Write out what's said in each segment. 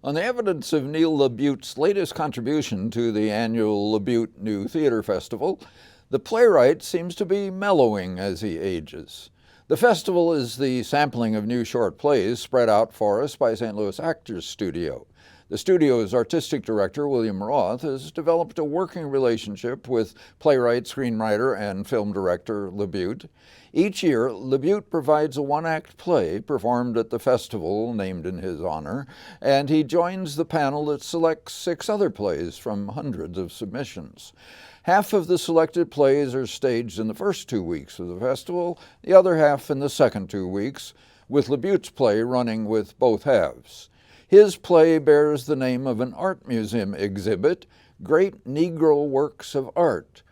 On the evidence of Neil LaBute's latest contribution to the annual LaBute New Theater Festival, the playwright seems to be mellowing as he ages. The festival is the sampling of new short plays spread out for us by St. Louis Actors Studio. The studio's artistic director, William Roth, has developed a working relationship with playwright, screenwriter, and film director LaBute. Each year, LaBute provides a one-act play performed at the festival named in his honor, and he joins the panel that selects 6 other plays from hundreds of submissions. Half of the selected plays are staged in the first 2 weeks of the festival, the other half in the second 2 weeks, with LaBute's play running with both halves. His play bears the name of an art museum exhibit, Great Negro Works of Art.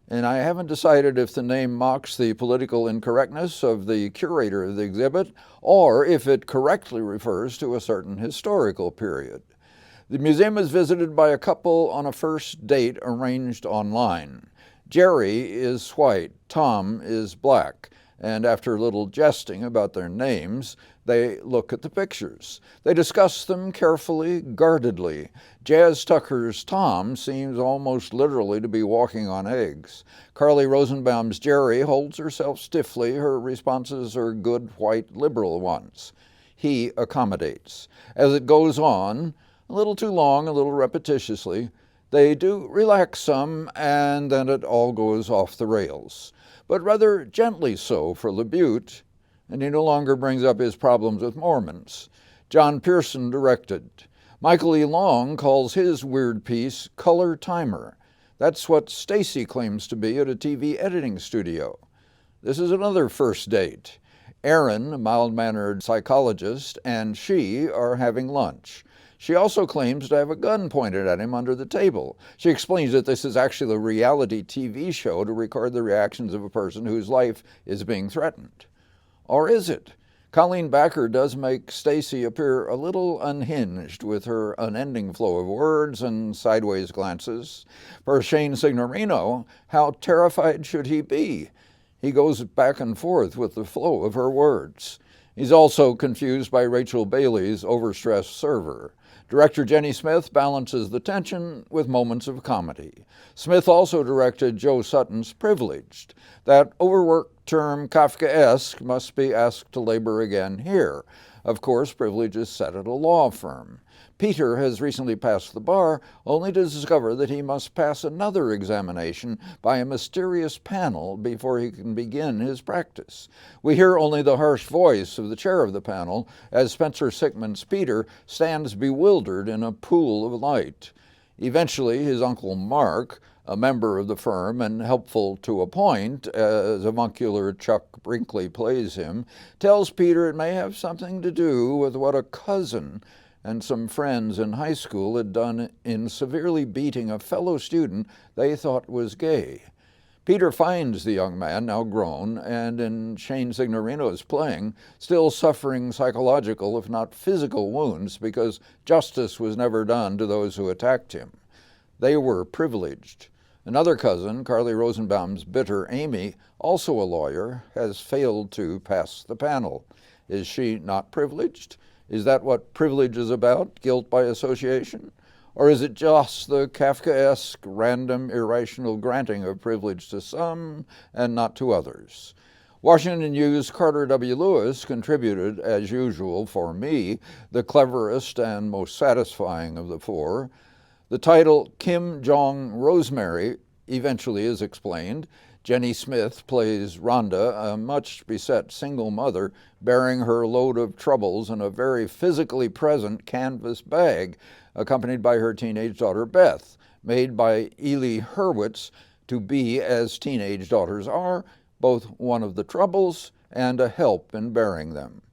And I haven't decided if the name mocks the political incorrectness of the curator of the exhibit or if it correctly refers to a certain historical period. The museum is visited by a couple on a first date arranged online. Jerry is white, Tom is black, and after a little jesting about their names, they look at the pictures. They discuss them carefully, guardedly. Jazz Tucker's Tom seems almost literally to be walking on eggs. Carly Rosenbaum's Jerry holds herself stiffly. Her responses are good, white, liberal ones. He accommodates. As it goes on, a little too long, a little repetitiously, they do relax some, and then it all goes off the rails. But rather gently so for LaBute, and he no longer brings up his problems with Mormons. John Pearson directed. Michael E. Long calls his weird piece Color Timer. That's what Stacy claims to be at a TV editing studio. This is another first date. Aaron, a mild-mannered psychologist, and she are having lunch. She also claims to have a gun pointed at him under the table. She explains that this is actually a reality TV show to record the reactions of a person whose life is being threatened. Or is it? Colleen Backer does make Stacy appear a little unhinged with her unending flow of words and sideways glances. For Shane Signorino, how terrified should he be? He goes back and forth with the flow of her words. He's also confused by Rachel Bailey's overstressed server. Director Jenny Smith balances the tension with moments of comedy. Smith also directed Joe Sutton's Privileged. That overworked term Kafkaesque must be asked to labor again here. Of course, Privilege is set at a law firm. Peter has recently passed the bar, only to discover that he must pass another examination by a mysterious panel before he can begin his practice. We hear only the harsh voice of the chair of the panel as Spencer Sickman's Peter stands bewildered in a pool of light. Eventually, his uncle Mark, a member of the firm and helpful to a point, as avuncular Chuck Brinkley plays him, tells Peter it may have something to do with what a cousin and some friends in high school had done in severely beating a fellow student they thought was gay. Peter finds the young man, now grown, and in Shane Signorino's playing, still suffering psychological, if not physical wounds because justice was never done to those who attacked him. They were privileged. Another cousin, Carly Rosenbaum's bitter Amy, also a lawyer, has failed to pass the panel. Is she not privileged? Is that what privilege is about, guilt by association? Or is it just the Kafkaesque, random, irrational granting of privilege to some and not to others? Washington News' Carter W. Lewis contributed, as usual for me, the cleverest and most satisfying of the 4. The title, Kim Jong Rosemary, eventually is explained. Jenny Smith plays Rhonda, a much beset single mother, bearing her load of troubles in a very physically present canvas bag, accompanied by her teenage daughter Beth, made by Ely Hurwitz to be, as teenage daughters are, both one of the troubles and a help in bearing them.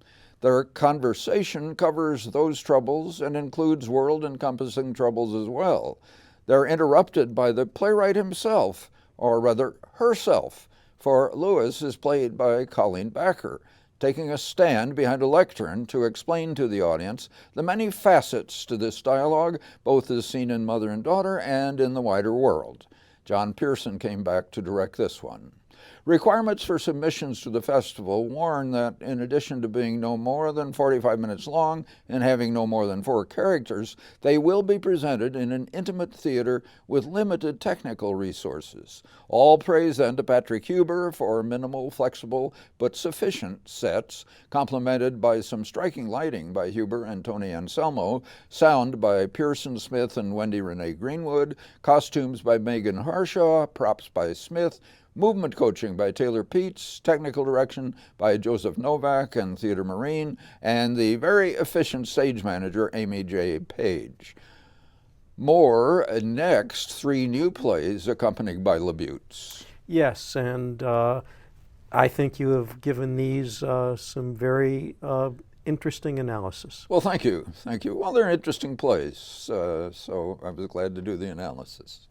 Their conversation covers those troubles and includes world-encompassing troubles as well. They're interrupted by the playwright himself, or rather herself, for Lewis is played by Colleen Backer, taking a stand behind a lectern to explain to the audience the many facets to this dialogue, both as seen in Mother and Daughter and in the wider world. John Pearson came back to direct this one. Requirements for submissions to the festival warn that in addition to being no more than 45 minutes long and having no more than 4 characters, they will be presented in an intimate theater with limited technical resources. All praise then to Patrick Huber for minimal, flexible, but sufficient sets, complemented by some striking lighting by Huber and Tony Anselmo, sound by Pearson Smith and Wendy Renee Greenwood, costumes by Megan Harshaw, props by Smith, movement coaching by Taylor Peets, technical direction by Joseph Novak and Theodore Marine, and the very efficient stage manager, Amy J. Page. More next, 3 new plays accompanied by LaBute's. Yes, and I think you have given these some very interesting analysis. Well, thank you. Thank you. Well, they're interesting plays, so I was glad to do the analysis.